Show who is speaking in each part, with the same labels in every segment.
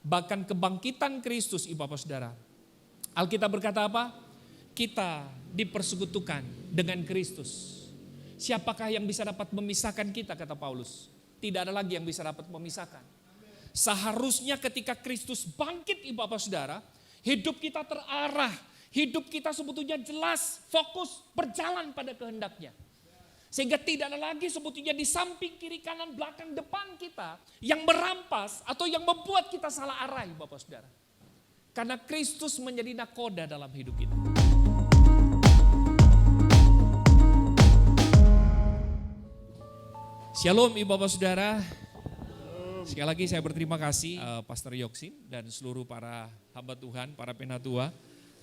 Speaker 1: bahkan kebangkitan Kristus, Ibu Bapak Saudara. Alkitab berkata apa? Kita dipersekutukan dengan Kristus. Siapakah yang bisa dapat memisahkan kita, kata Paulus? Tidak ada lagi yang bisa dapat memisahkan. Seharusnya ketika Kristus bangkit, Ibu Bapak Saudara, hidup kita terarah, hidup kita sebetulnya jelas, fokus, berjalan pada kehendaknya. Sehingga tidak ada lagi sebetulnya di samping, kiri, kanan, belakang, depan kita yang merampas atau yang membuat kita salah arah, Bapak Saudara. Karena Kristus menjadi nakoda dalam hidup kita. Shalom Ibu Bapak Saudara. Sekali lagi saya berterima kasih Pastor Yoksin dan seluruh para hamba Tuhan, para penatua.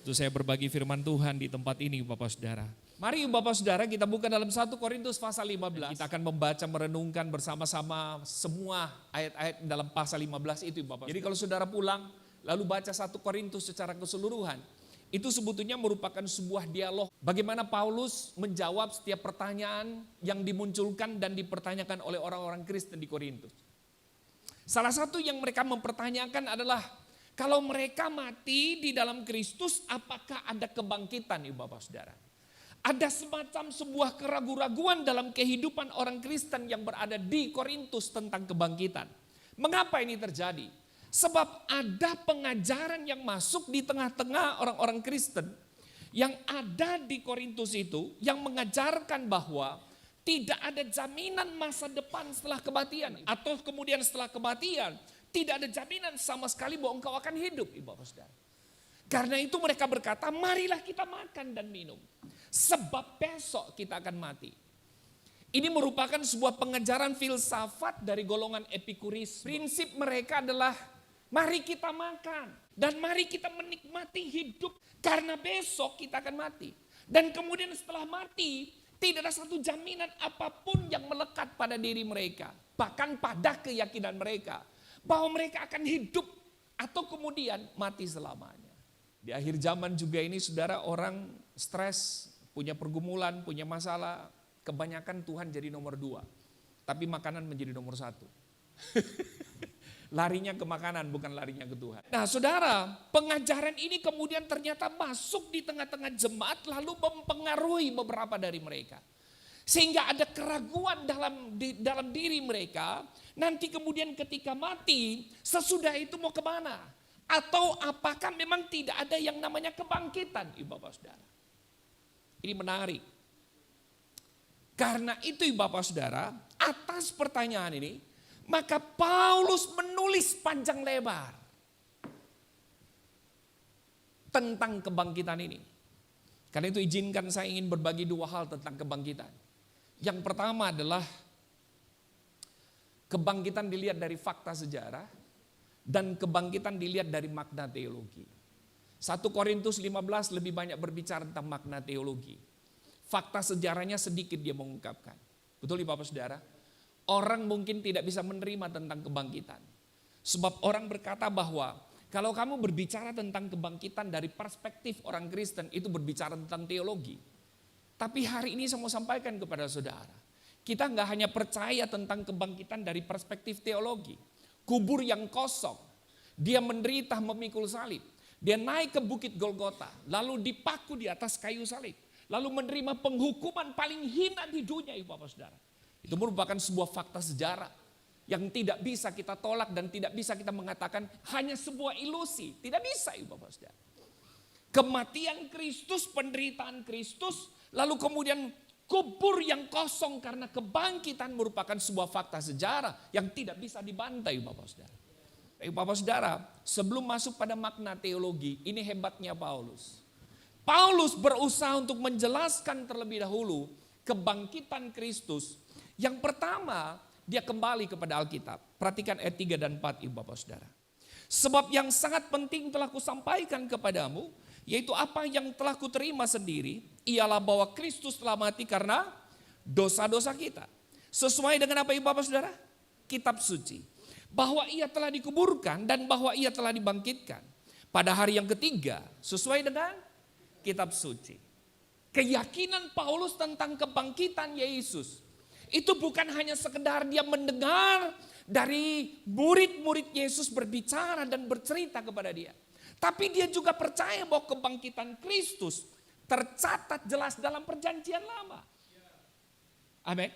Speaker 1: Untuk saya berbagi firman Tuhan di tempat ini Bapak Saudara. Mari Bapak Saudara kita buka dalam 1 Korintus pasal 15. Kita akan membaca merenungkan bersama-sama semua ayat-ayat dalam pasal 15 itu Bapak. Jadi kalau saudara pulang lalu baca 1 Korintus secara keseluruhan. Itu sebetulnya merupakan sebuah dialog. Bagaimana Paulus menjawab setiap pertanyaan yang dimunculkan dan dipertanyakan oleh orang-orang Kristen di Korintus. Salah satu yang mereka mempertanyakan adalah kalau mereka mati di dalam Kristus, apakah ada kebangkitan, Ibu Bapak Saudara? Ada semacam sebuah keraguan-raguan dalam kehidupan orang Kristen yang berada di Korintus tentang kebangkitan. Mengapa ini terjadi? Sebab ada pengajaran yang masuk di tengah-tengah orang-orang Kristen yang ada di Korintus itu yang mengajarkan bahwa tidak ada jaminan masa depan setelah kematian. Atau kemudian setelah kematian tidak ada jaminan sama sekali bahwa engkau akan hidup, Ibu Bapak Saudara. Karena itu mereka berkata, marilah kita makan dan minum. Sebab besok kita akan mati. Ini merupakan sebuah pengajaran filsafat dari golongan Epikuris. Prinsip mereka adalah, mari kita makan dan mari kita menikmati hidup. Karena besok kita akan mati. Dan kemudian setelah mati, tidak ada satu jaminan apapun yang melekat pada diri mereka. Bahkan pada keyakinan mereka. Bahwa mereka akan hidup atau kemudian mati selamanya. Di akhir zaman juga ini saudara, orang stres, punya pergumulan, punya masalah. Kebanyakan Tuhan jadi nomor 2. Tapi makanan menjadi nomor 1. Larinya ke makanan bukan larinya ke Tuhan. Nah saudara, pengajaran ini kemudian ternyata masuk di tengah-tengah jemaat lalu mempengaruhi beberapa dari mereka. Sehingga ada keraguan dalam diri mereka, nanti kemudian ketika mati, sesudah itu mau kemana? Atau apakah memang tidak ada yang namanya kebangkitan, Ibu Bapak Saudara? Ini menarik. Karena itu Ibu Bapak Saudara, atas pertanyaan ini, maka Paulus menulis panjang lebar tentang kebangkitan ini. Karena itu izinkan saya ingin berbagi 2 hal tentang kebangkitan. Yang pertama adalah kebangkitan dilihat dari fakta sejarah dan kebangkitan dilihat dari makna teologi. 1 Korintus 15 lebih banyak berbicara tentang makna teologi. Fakta sejarahnya sedikit dia mengungkapkan. Betul Bapak Saudara? Orang mungkin tidak bisa menerima tentang kebangkitan. Sebab orang berkata bahwa kalau kamu berbicara tentang kebangkitan dari perspektif orang Kristen itu berbicara tentang teologi. Tapi hari ini saya mau sampaikan kepada saudara. Kita nggak hanya percaya tentang kebangkitan dari perspektif teologi. Kubur yang kosong. Dia menderita memikul salib. Dia naik ke bukit Golgota. Lalu dipaku di atas kayu salib. Lalu menerima penghukuman paling hina di dunia Ibu Bapak Saudara. Itu merupakan sebuah fakta sejarah. Yang tidak bisa kita tolak dan tidak bisa kita mengatakan hanya sebuah ilusi. Tidak bisa Ibu Bapak Saudara. Kematian Kristus, penderitaan Kristus. Lalu kemudian kubur yang kosong karena kebangkitan merupakan sebuah fakta sejarah yang tidak bisa dibantai Bapak Saudara. Bapak Saudara, sebelum masuk pada makna teologi, ini hebatnya Paulus. Paulus berusaha untuk menjelaskan terlebih dahulu kebangkitan Kristus. Yang pertama, dia kembali kepada Alkitab. Perhatikan ayat 3 dan 4 Ibu Bapak Saudara. Sebab yang sangat penting telah kusampaikan kepadamu, yaitu apa yang telah kuterima sendiri, ialah bahwa Kristus telah mati karena dosa-dosa kita. Sesuai dengan apa Ibu Bapak Saudara? Kitab suci. Bahwa ia telah dikuburkan dan bahwa ia telah dibangkitkan. Pada hari yang ketiga, sesuai dengan kitab suci. Keyakinan Paulus tentang kebangkitan Yesus. Itu bukan hanya sekedar dia mendengar Dari murid-murid Yesus berbicara dan bercerita kepada dia. Tapi dia juga percaya bahwa kebangkitan Kristus tercatat jelas dalam perjanjian lama. Amin.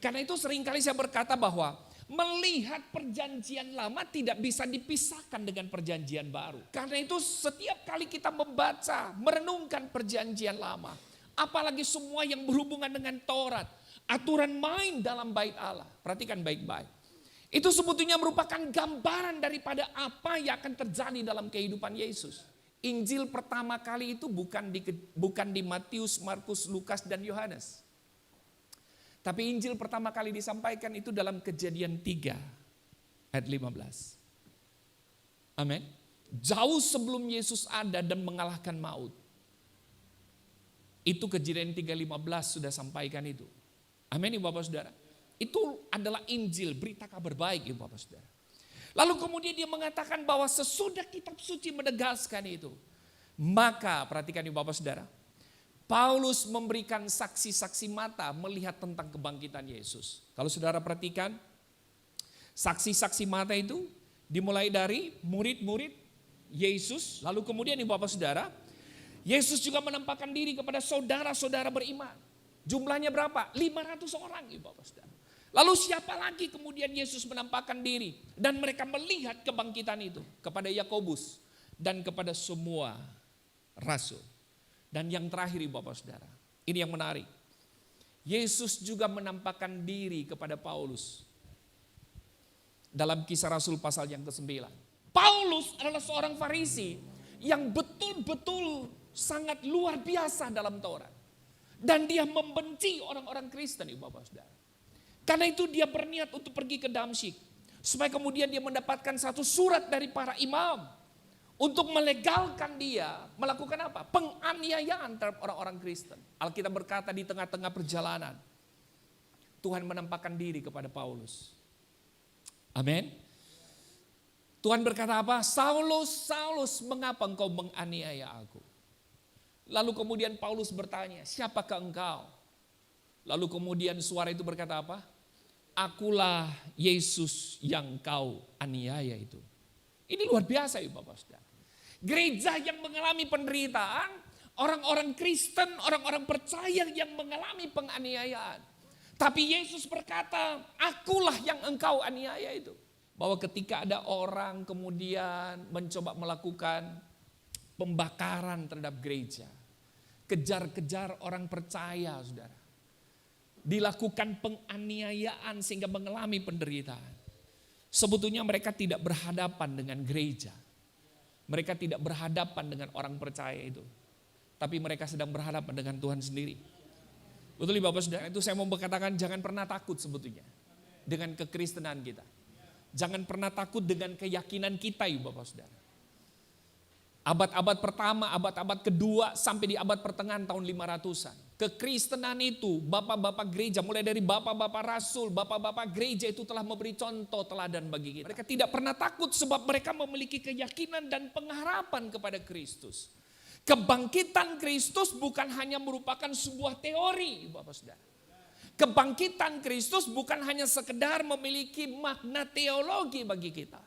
Speaker 1: Karena itu seringkali saya berkata bahwa melihat perjanjian lama tidak bisa dipisahkan dengan perjanjian baru. Karena itu setiap kali kita membaca, merenungkan perjanjian lama, apalagi semua yang berhubungan dengan Taurat, aturan main dalam bait Allah. Perhatikan baik-baik. Itu sebetulnya merupakan gambaran daripada apa yang akan terjadi dalam kehidupan Yesus. Injil pertama kali itu bukan di Matius, Markus, Lukas, dan Yohanes. Tapi Injil pertama kali disampaikan itu dalam Kejadian 3 ayat 15. Amin. Jauh sebelum Yesus ada dan mengalahkan maut. Itu Kejadian 3:15 sudah sampaikan itu. Amin Ibu Bapak Saudara. Itu adalah Injil, berita kabar baik Ibu Bapak Saudara. Lalu kemudian dia mengatakan bahwa sesudah kitab suci menegaskan itu. Maka perhatikan Ibu Bapak Saudara. Paulus memberikan saksi-saksi mata melihat tentang kebangkitan Yesus. Kalau saudara perhatikan, saksi-saksi mata itu dimulai dari murid-murid Yesus. Lalu kemudian Ibu Bapak Saudara, Yesus juga menampakkan diri kepada saudara-saudara beriman. Jumlahnya berapa? 500 orang Ibu Bapak Saudara. Lalu siapa lagi kemudian Yesus menampakkan diri dan mereka melihat kebangkitan itu? Kepada Yakobus dan kepada semua rasul. Dan yang terakhir Ibu Bapak Saudara, ini yang menarik. Yesus juga menampakkan diri kepada Paulus. Dalam Kisah Rasul pasal yang ke-9. Paulus adalah seorang Farisi yang betul-betul sangat luar biasa dalam Taurat. Dan dia membenci orang-orang Kristen Ibu Bapak Saudara. Karena itu dia berniat untuk pergi ke Damsyik. Supaya kemudian dia mendapatkan satu surat dari para imam. Untuk melegalkan dia melakukan apa? Penganiayaan terhadap orang-orang Kristen. Alkitab berkata di tengah-tengah perjalanan. Tuhan menampakkan diri kepada Paulus. Amin. Tuhan berkata apa? Saulus, Saulus, mengapa engkau menganiaya aku? Lalu kemudian Paulus bertanya, siapakah engkau? Lalu kemudian suara itu berkata apa? Akulah Yesus yang kau aniaya itu. Ini luar biasa Ibu Bapak Saudara. Gereja yang mengalami penderitaan, orang-orang Kristen, orang-orang percaya yang mengalami penganiayaan. Tapi Yesus berkata, akulah yang engkau aniaya itu. Bahwa ketika ada orang kemudian mencoba melakukan pembakaran terhadap gereja. Kejar-kejar orang percaya saudara. Dilakukan penganiayaan sehingga mengalami penderitaan. Sebetulnya mereka tidak berhadapan dengan gereja. Mereka tidak berhadapan dengan orang percaya itu. Tapi mereka sedang berhadapan dengan Tuhan sendiri. Betul Bapak Saudara? Itu saya mau berkatakan jangan pernah takut sebetulnya. Dengan kekristenan kita. Jangan pernah takut dengan keyakinan kita Bapak Saudara. Abad-abad pertama, abad-abad kedua sampai di abad pertengahan tahun 500-an. Kekristenan itu bapak-bapak gereja mulai dari bapak-bapak rasul, bapak-bapak gereja itu telah memberi contoh teladan bagi kita. Mereka tidak pernah takut sebab mereka memiliki keyakinan dan pengharapan kepada Kristus. Kebangkitan Kristus bukan hanya merupakan sebuah teori Bapak Saudara. Kebangkitan Kristus bukan hanya sekedar memiliki makna teologi bagi kita.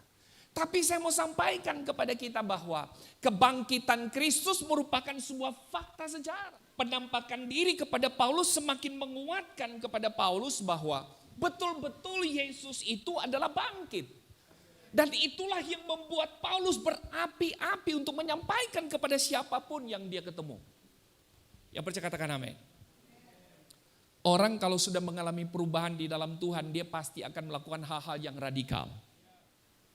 Speaker 1: Tapi saya mau sampaikan kepada kita bahwa kebangkitan Kristus merupakan sebuah fakta sejarah. Penampakan diri kepada Paulus semakin menguatkan kepada Paulus bahwa betul-betul Yesus itu adalah bangkit. Dan itulah yang membuat Paulus berapi-api untuk menyampaikan kepada siapapun yang dia ketemu. Yang percaya katakan amin. Orang kalau sudah mengalami perubahan di dalam Tuhan, dia pasti akan melakukan hal-hal yang radikal.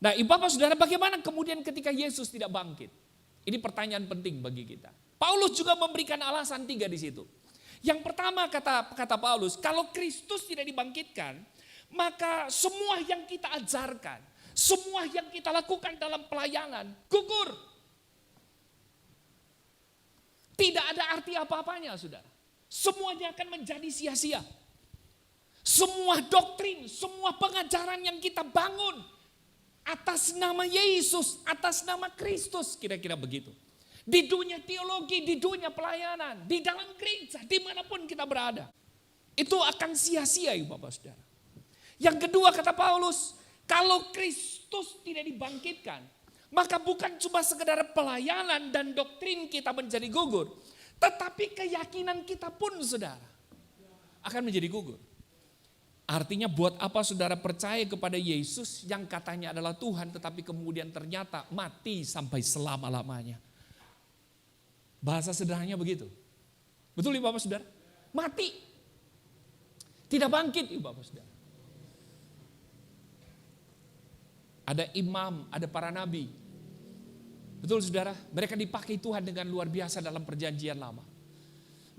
Speaker 1: Nah, Ibu Bapak Saudara, bagaimana kemudian ketika Yesus tidak bangkit? Ini pertanyaan penting bagi kita. Paulus juga memberikan alasan 3 di situ. Yang pertama kata Paulus, kalau Kristus tidak dibangkitkan, maka semua yang kita ajarkan, semua yang kita lakukan dalam pelayanan gugur. Tidak ada arti apa-apanya, Saudara. Semuanya akan menjadi sia-sia. Semua doktrin, semua pengajaran yang kita bangun atas nama Yesus, atas nama Kristus, kira-kira begitu. Di dunia teologi, di dunia pelayanan, di dalam gereja, dimanapun kita berada. Itu akan sia-sia Bapak Saudara. Yang kedua kata Paulus, Kalau Kristus tidak dibangkitkan, maka bukan cuma sekedar pelayanan dan doktrin kita menjadi gugur, tetapi keyakinan kita pun saudara akan menjadi gugur. Artinya buat apa saudara percaya kepada Yesus yang katanya adalah Tuhan tetapi kemudian ternyata mati sampai selama-lamanya. Bahasa sederhananya begitu. Betul Ibu Bapak Saudara? Mati. Tidak bangkit Ibu Bapak Saudara. Ada imam, ada para nabi. Betul saudara? Mereka dipakai Tuhan dengan luar biasa dalam perjanjian lama.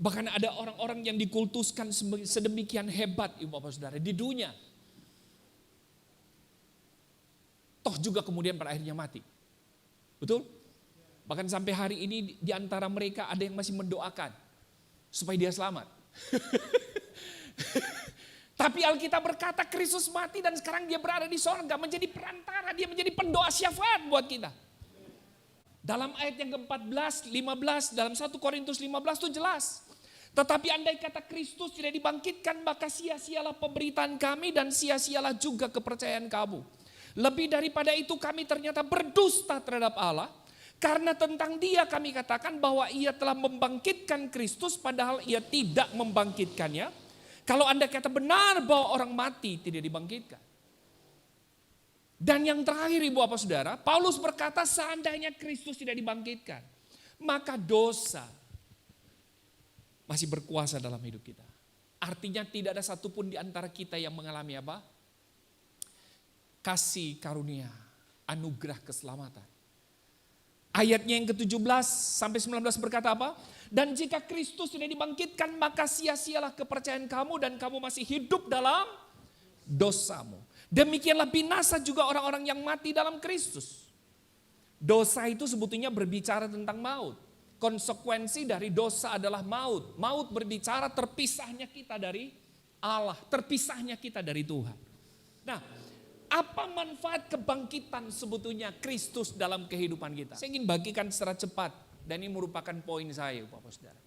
Speaker 1: Bahkan ada orang-orang yang dikultuskan sedemikian hebat Ibu Bapak Saudara di dunia. Toh juga kemudian pada akhirnya mati. Betul? Bahkan sampai hari ini di antara mereka ada yang masih mendoakan supaya dia selamat. Tapi Alkitab berkata Kristus mati dan sekarang dia berada di sorga menjadi perantara, dia menjadi pendoa syafaat buat kita. Dalam ayat yang ke-14, 15, dalam 1 Korintus 15 itu jelas. Tetapi andai kata Kristus tidak dibangkitkan, maka sia-sialah pemberitaan kami dan sia-sialah juga kepercayaan kamu. Lebih daripada itu kami ternyata berdusta terhadap Allah. Karena tentang dia kami katakan bahwa ia telah membangkitkan Kristus padahal ia tidak membangkitkannya. Kalau anda kata benar bahwa orang mati tidak dibangkitkan. Dan yang terakhir Ibu Bapak Saudara, Paulus berkata seandainya Kristus tidak dibangkitkan, maka dosa masih berkuasa dalam hidup kita. Artinya tidak ada satupun di antara kita yang mengalami apa? Kasih karunia, anugerah keselamatan. Ayatnya yang ke-17 sampai 19 berkata apa? Dan jika Kristus tidak dibangkitkan, maka sia-sialah kepercayaan kamu dan kamu masih hidup dalam dosamu. Demikianlah binasa juga orang-orang yang mati dalam Kristus. Dosa itu sebetulnya berbicara tentang maut. Konsekuensi dari dosa adalah maut. Maut berbicara terpisahnya kita dari Allah, terpisahnya kita dari Tuhan. Nah, apa manfaat kebangkitan sebetulnya Kristus dalam kehidupan kita? Saya ingin bagikan secara cepat dan ini merupakan poin saya Bapak Saudara.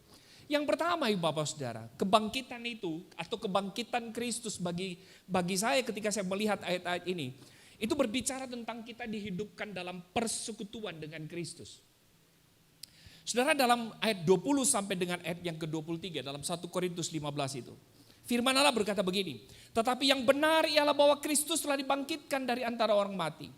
Speaker 1: Yang pertama Ibu Bapak Saudara, kebangkitan itu atau kebangkitan Kristus bagi saya ketika saya melihat ayat-ayat ini, itu berbicara tentang kita dihidupkan dalam persekutuan dengan Kristus. Saudara dalam ayat 20 sampai dengan ayat yang ke-23 dalam 1 Korintus 15 itu. Firman Allah berkata begini, tetapi yang benar ialah bahwa Kristus telah dibangkitkan dari antara orang mati.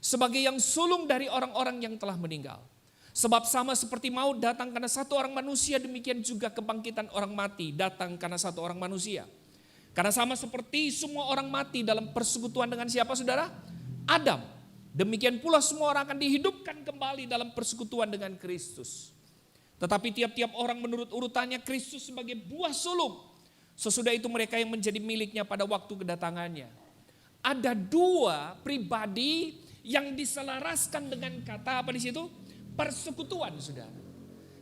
Speaker 1: Sebagai yang sulung dari orang-orang yang telah meninggal. Sebab sama seperti maut datang karena satu orang manusia, demikian juga kebangkitan orang mati datang karena satu orang manusia. Karena sama seperti semua orang mati dalam persekutuan dengan siapa saudara? Adam. Demikian pula semua orang akan dihidupkan kembali dalam persekutuan dengan Kristus. Tetapi tiap-tiap orang menurut urutannya, Kristus sebagai buah sulung. Sesudah itu mereka yang menjadi miliknya pada waktu kedatangannya. Ada dua pribadi yang diselaraskan dengan kata apa di situ? Persekutuan saudara.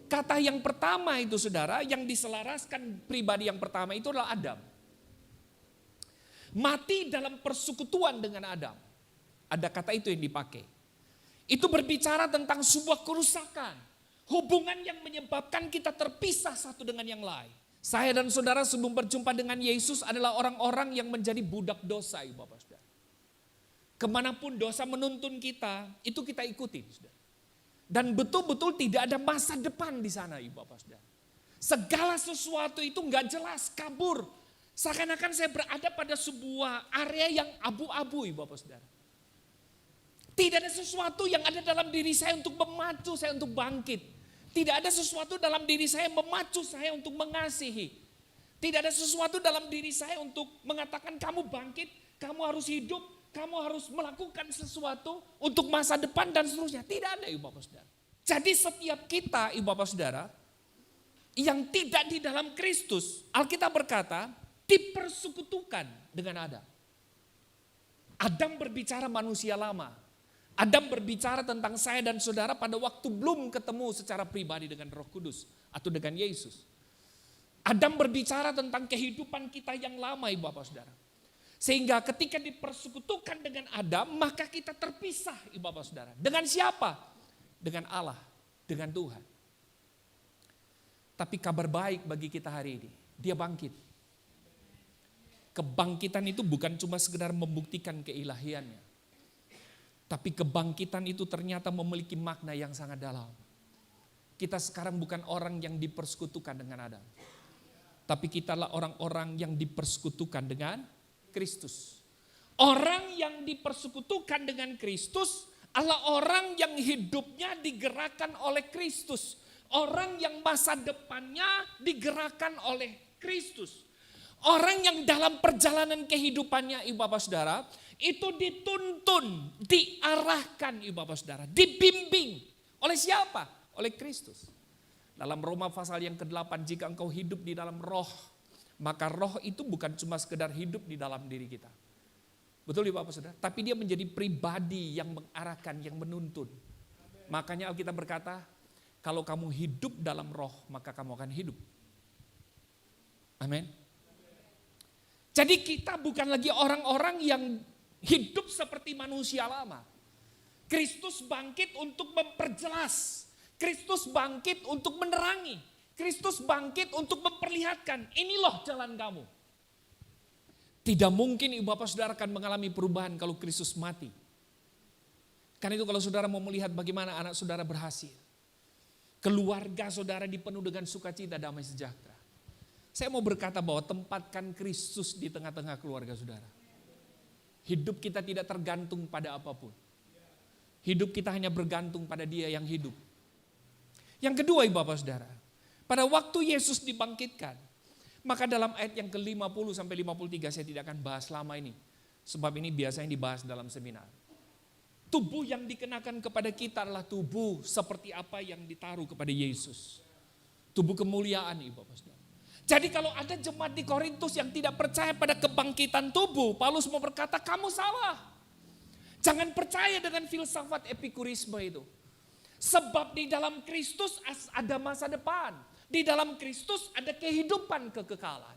Speaker 1: Kata yang pertama itu saudara, yang diselaraskan pribadi yang pertama itu adalah Adam. Mati dalam persekutuan dengan Adam. Ada kata itu yang dipakai. Itu berbicara tentang sebuah kerusakan. Hubungan yang menyebabkan kita terpisah satu dengan yang lain. Saya dan saudara sebelum berjumpa dengan Yesus adalah orang-orang yang menjadi budak dosa Ibu Bapak Saudara. Kemanapun dosa menuntun kita, itu kita ikuti saudara. Dan betul-betul tidak ada masa depan di sana Ibu Bapak Saudara. Segala sesuatu itu gak jelas, kabur. Seakan-akan saya berada pada sebuah area yang abu-abu Ibu Bapak Saudara. Tidak ada sesuatu yang ada dalam diri saya untuk memacu saya untuk bangkit. Tidak ada sesuatu dalam diri saya memacu saya untuk mengasihi. Tidak ada sesuatu dalam diri saya untuk mengatakan kamu bangkit, kamu harus hidup, kamu harus melakukan sesuatu untuk masa depan dan seterusnya. Tidak ada Ibu Bapak Saudara. Jadi setiap kita Ibu Bapak Saudara yang tidak di dalam Kristus, Alkitab berkata dipersekutukan dengan Adam. Adam berbicara manusia lama. Adam berbicara tentang saya dan saudara pada waktu belum ketemu secara pribadi dengan Roh Kudus atau dengan Yesus. Adam berbicara tentang kehidupan kita yang lama Ibu Bapak Saudara. Sehingga ketika dipersekutukan dengan Adam, maka kita terpisah Ibu Bapak Saudara. Dengan siapa? Dengan Allah, dengan Tuhan. Tapi kabar baik bagi kita hari ini, dia bangkit. Kebangkitan itu bukan cuma sekedar membuktikan keilahiannya. Tapi kebangkitan itu ternyata memiliki makna yang sangat dalam. Kita sekarang bukan orang yang dipersekutukan dengan Adam. Tapi kitalah orang-orang yang dipersekutukan dengan Kristus. Orang yang dipersekutukan dengan Kristus adalah orang yang hidupnya digerakkan oleh Kristus. Orang yang masa depannya digerakkan oleh Kristus. Orang yang dalam perjalanan kehidupannya, Ibu Bapak Saudara, itu dituntun, diarahkan, Ibu Bapak Saudara, dibimbing. Oleh siapa? Oleh Kristus. Dalam Roma pasal yang ke-8, jika engkau hidup di dalam roh, maka roh itu bukan cuma sekedar hidup di dalam diri kita. Betul Ibu Bapak Saudara? Tapi dia menjadi pribadi yang mengarahkan, yang menuntun. Makanya Alkitab berkata, kalau kamu hidup dalam roh, maka kamu akan hidup. Amin. Jadi kita bukan lagi orang-orang yang hidup seperti manusia lama. Kristus bangkit untuk memperjelas. Kristus bangkit untuk menerangi. Kristus bangkit untuk memperlihatkan, ini loh jalan kamu. Tidak mungkin Ibu Bapak Saudara akan mengalami perubahan kalau Kristus mati. Karena itu kalau saudara mau melihat bagaimana anak saudara berhasil. Keluarga saudara dipenuhi dengan sukacita, damai sejahtera. Saya mau berkata bahwa tempatkan Kristus di tengah-tengah keluarga saudara. Hidup kita tidak tergantung pada apapun. Hidup kita hanya bergantung pada Dia yang hidup. Yang kedua Ibu Bapak Saudara, pada waktu Yesus dibangkitkan, maka dalam ayat yang ke-50 sampai 53 saya tidak akan bahas lama ini. Sebab ini biasanya dibahas dalam seminar. Tubuh yang dikenakan kepada kita adalah tubuh seperti apa yang ditaruh kepada Yesus. Tubuh kemuliaan Ibu Bapak Saudara. Jadi kalau ada jemaat di Korintus yang tidak percaya pada kebangkitan tubuh, Paulus mau berkata, kamu salah. Jangan percaya dengan filsafat epikurisme itu. Sebab di dalam Kristus ada masa depan. Di dalam Kristus ada kehidupan kekekalan.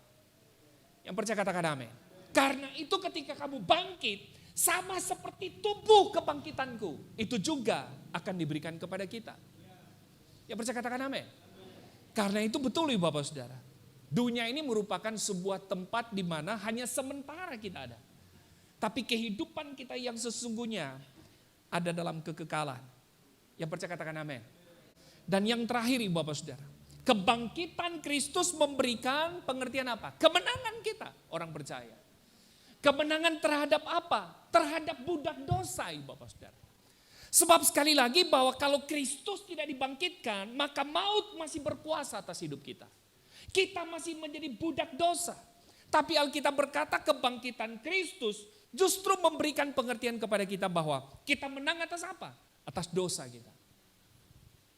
Speaker 1: Yang percaya katakan amin. Karena itu ketika kamu bangkit, sama seperti tubuh kebangkitanku, itu juga akan diberikan kepada kita. Yang percaya katakan amin. Karena itu betul Ibu Bapak Saudara. Dunia ini merupakan sebuah tempat di mana hanya sementara kita ada. Tapi kehidupan kita yang sesungguhnya ada dalam kekekalan. Yang percaya katakan amin. Dan yang terakhir Ibu Bapak Saudara. Kebangkitan Kristus memberikan pengertian apa? Kemenangan kita orang percaya. Kemenangan terhadap apa? Terhadap budak dosa Ibu Bapak Saudara. Sebab sekali lagi bahwa kalau Kristus tidak dibangkitkan, maka maut masih berkuasa atas hidup kita. Kita masih menjadi budak dosa. Tapi Alkitab berkata kebangkitan Kristus justru memberikan pengertian kepada kita bahwa kita menang atas apa? Atas dosa kita.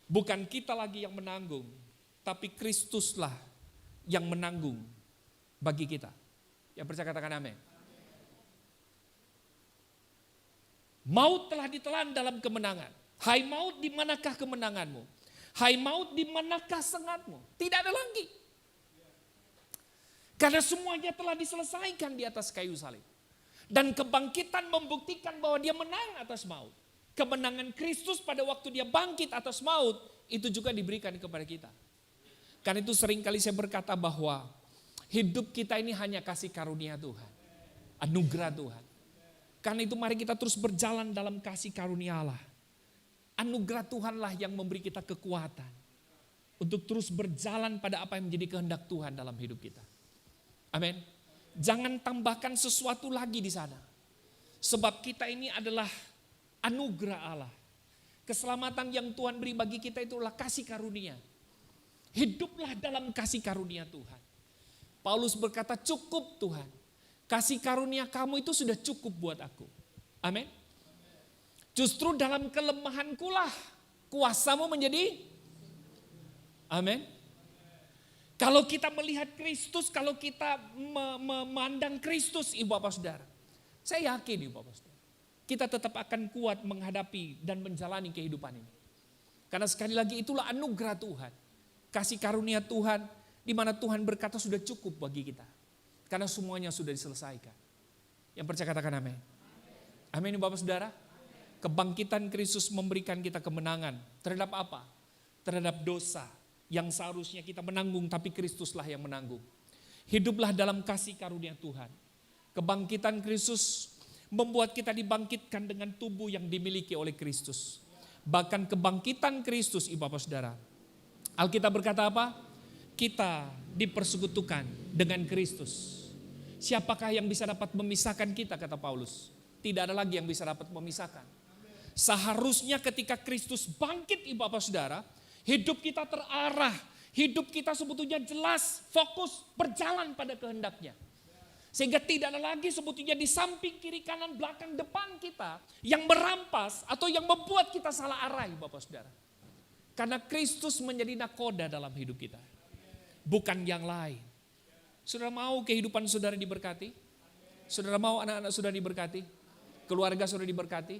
Speaker 1: Bukan kita lagi yang menanggung, tapi Kristuslah yang menanggung bagi kita. Yang percaya katakan amin. Maut telah ditelan dalam kemenangan. Hai maut, di manakah kemenanganmu? Hai maut, di manakah sengatmu? Tidak ada lagi. Karena semuanya telah diselesaikan di atas kayu salib. Dan kebangkitan membuktikan bahwa dia menang atas maut. Kemenangan Kristus pada waktu dia bangkit atas maut, itu juga diberikan kepada kita. Karena itu seringkali saya berkata bahwa hidup kita ini hanya kasih karunia Tuhan. Anugerah Tuhan. Karena itu mari kita terus berjalan dalam kasih karunia Allah. Anugerah Tuhanlah yang memberi kita kekuatan. Untuk terus berjalan pada apa yang menjadi kehendak Tuhan dalam hidup kita. Amin. Jangan tambahkan sesuatu lagi di sana. Sebab kita ini adalah anugerah Allah. Keselamatan yang Tuhan beri bagi kita itulah kasih karunia. Hiduplah dalam kasih karunia Tuhan. Paulus berkata cukup Tuhan. Kasih karunia kamu itu sudah cukup buat aku. Amin. Justru dalam kelemahankulah kuasamu menjadi. Amin. Kalau kita melihat Kristus, kalau kita memandang Kristus Ibu Bapak Saudara. Saya yakin Ibu Bapak Saudara. Kita tetap akan kuat menghadapi dan menjalani kehidupan ini. Karena sekali lagi itulah anugerah Tuhan. Kasih karunia Tuhan di mana Tuhan berkata sudah cukup bagi kita. Karena semuanya sudah diselesaikan. Yang percaya katakan amin. Amin Ibu Bapak Saudara. Kebangkitan Kristus memberikan kita kemenangan. Terhadap apa? Terhadap dosa. Yang seharusnya kita menanggung, tapi Kristuslah yang menanggung. Hiduplah dalam kasih karunia Tuhan. Kebangkitan Kristus membuat kita dibangkitkan dengan tubuh yang dimiliki oleh Kristus. Bahkan kebangkitan Kristus, ibu bapak saudara. Alkitab berkata apa? Kita dipersekutukan dengan Kristus. Siapakah yang bisa dapat memisahkan kita, kata Paulus? Tidak ada lagi yang bisa dapat memisahkan. Seharusnya ketika Kristus bangkit, ibu bapak saudara, hidup kita terarah, hidup kita sebetulnya jelas, fokus, berjalan pada kehendaknya. Sehingga tidak ada lagi sebetulnya di samping, kiri, kanan, belakang, depan kita yang merampas atau yang membuat kita salah arah, bapak saudara. Karena Kristus menjadi nakoda dalam hidup kita, bukan yang lain. Saudara mau kehidupan saudara diberkati? Saudara mau anak-anak saudara diberkati? Keluarga saudara diberkati?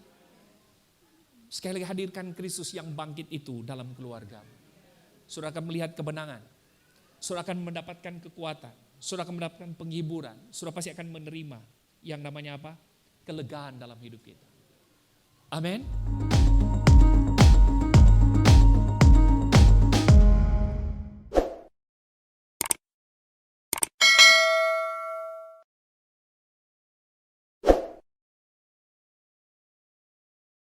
Speaker 1: Sekali lagi hadirkan Kristus yang bangkit itu dalam keluarga. Saudara akan melihat kebenangan. Saudara akan mendapatkan kekuatan. Saudara akan mendapatkan penghiburan. Saudara pasti akan menerima yang namanya apa? Kelegaan dalam hidup kita. Amin.